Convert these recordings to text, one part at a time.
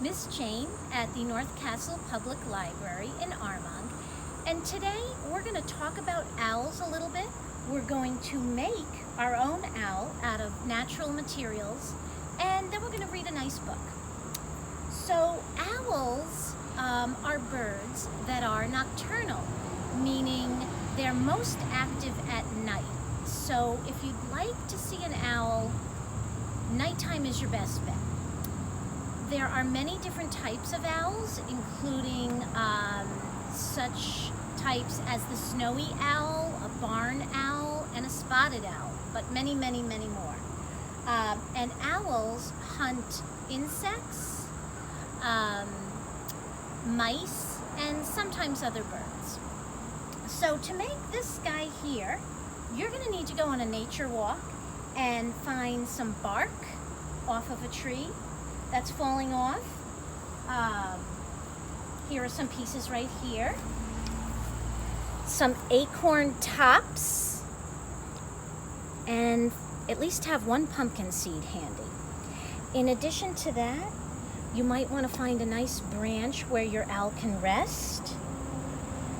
Miss Jane at the North Castle Public Library in Armonk, and today we're going to talk about owls a little bit. We're going to make our own owl out of natural materials, and then we're going to read a nice book. So owls are birds that are nocturnal, meaning they're most active at night. So if you'd like to see an owl, nighttime is your best bet. There are many different types of owls, including such types as the snowy owl, a barn owl, and a spotted owl, but many, many, many more. And owls hunt insects, mice, and sometimes other birds. So to make this guy here, you're going to need to go on a nature walk and find some bark off of a tree that's falling off. Here are some pieces right here. Some acorn tops, and at least have one pumpkin seed handy. In addition to that, you might want to find a nice branch where your owl can rest.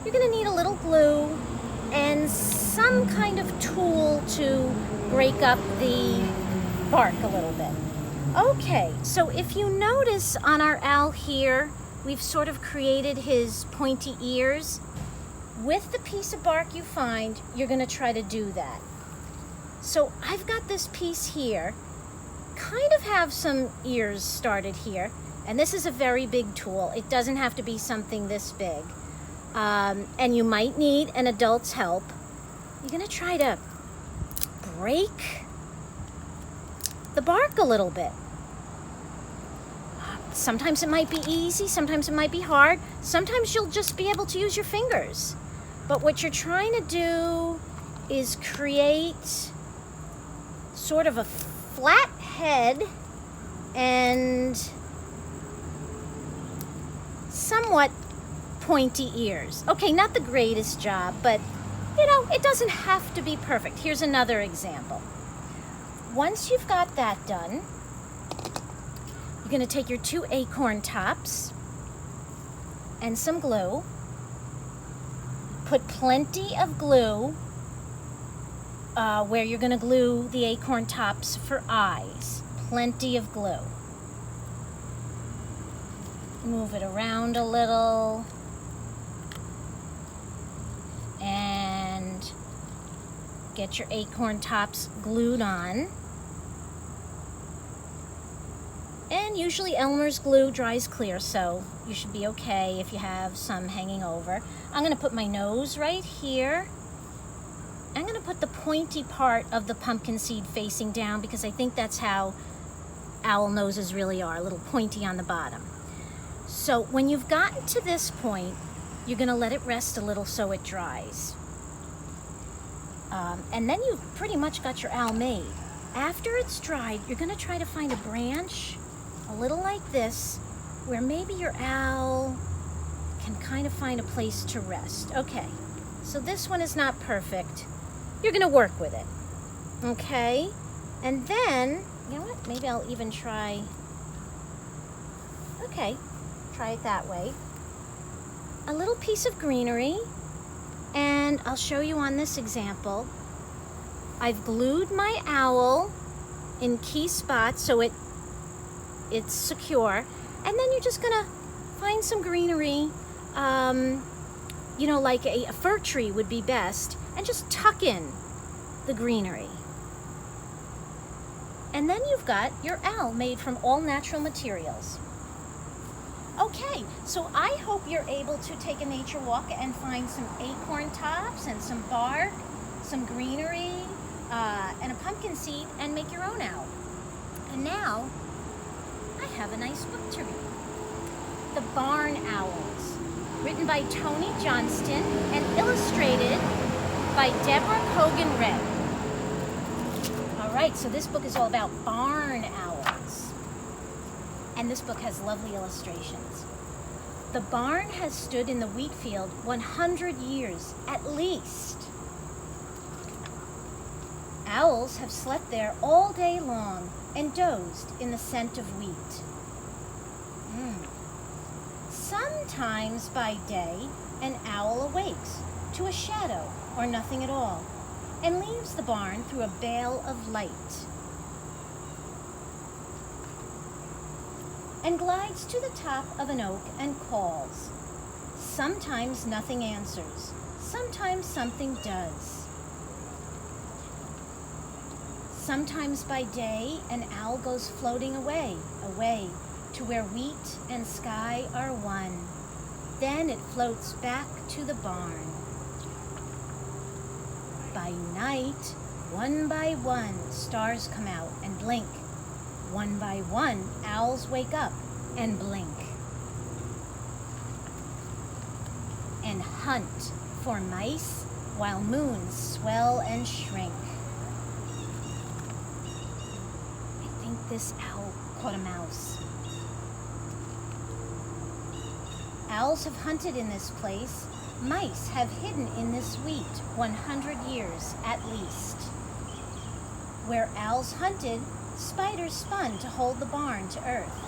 You're going to need a little glue and some kind of tool to break up the bark a little bit. Okay, so if you notice on our owl here, we've sort of created his pointy ears. With the piece of bark you find, you're going to try to do that. So I've got this piece here, kind of have some ears started here, and this is a very big tool. It doesn't have to be something this big. And you might need an adult's help. You're going to try to break the bark a little bit. Sometimes it might be easy, sometimes it might be hard, sometimes you'll just be able to use your fingers. But what you're trying to do is create sort of a flat head and somewhat pointy ears. Okay, not the greatest job, but it doesn't have to be perfect. Here's another example. Once you've got that done, you're going to take your 2 acorn tops and some glue. Put plenty of glue where you're going to glue the acorn tops for eyes. Plenty of glue. Move it around a little. And get your acorn tops glued on. And usually Elmer's glue dries clear, so you should be okay if you have some hanging over. I'm going to put my nose right here. I'm going to put the pointy part of the pumpkin seed facing down because I think that's how owl noses really are, a little pointy on the bottom. So when you've gotten to this point, you're going to let it rest a little so it dries. And then you've pretty much got your owl made. After it's dried, you're going to try to find a branch a little like this, where maybe your owl can kind of find a place to rest. Okay, so this one is not perfect. You're gonna work with it, okay? And then, you know what, maybe I'll even try it that way. A little piece of greenery, and I'll show you on this example. I've glued my owl in key spots so it's secure, and then you're just gonna find some greenery, like a fir tree would be best, and just tuck in the greenery. And then you've got your owl made from all natural materials. Okay, so I hope you're able to take a nature walk and find some acorn tops and some bark, some greenery, and a pumpkin seed, and make your own owl. And now, I have a nice book to read. The Barn Owls, written by Tony Johnston and illustrated by Deborah Kogan Ray. All right, so this book is all about barn owls. And this book has lovely illustrations. The barn has stood in the wheat field 100 years at least. Owls have slept there all day long and dozed in the scent of wheat. Sometimes by day, an owl awakes to a shadow or nothing at all, and leaves the barn through a veil of light, and glides to the top of an oak and calls. Sometimes nothing answers, sometimes something does. Sometimes by day, an owl goes floating away, away, to where wheat and sky are one. Then it floats back to the barn. By night, one by one, stars come out and blink. One by one, owls wake up and blink. And hunt for mice while moons swell and shrink. I think this owl caught a mouse. Owls have hunted in this place. Mice have hidden in this wheat 100 years at least. Where owls hunted, spiders spun to hold the barn to earth.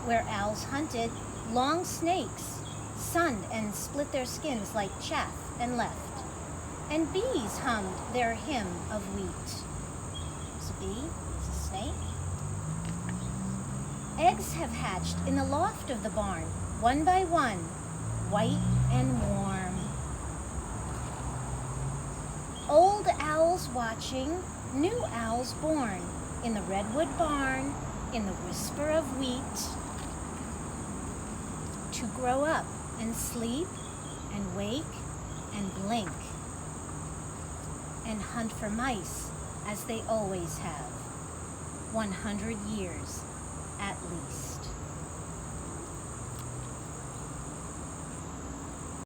Where owls hunted, long snakes sunned and split their skins like chaff and left. And bees hummed their hymn of wheat. There's a bee, there's a snake. Eggs have hatched in the loft of the barn, one by one, white and warm. Old owls watching, new owls born, in the redwood barn, in the whisper of wheat, to grow up and sleep and wake and blink and hunt for mice as they always have, 100 years at least.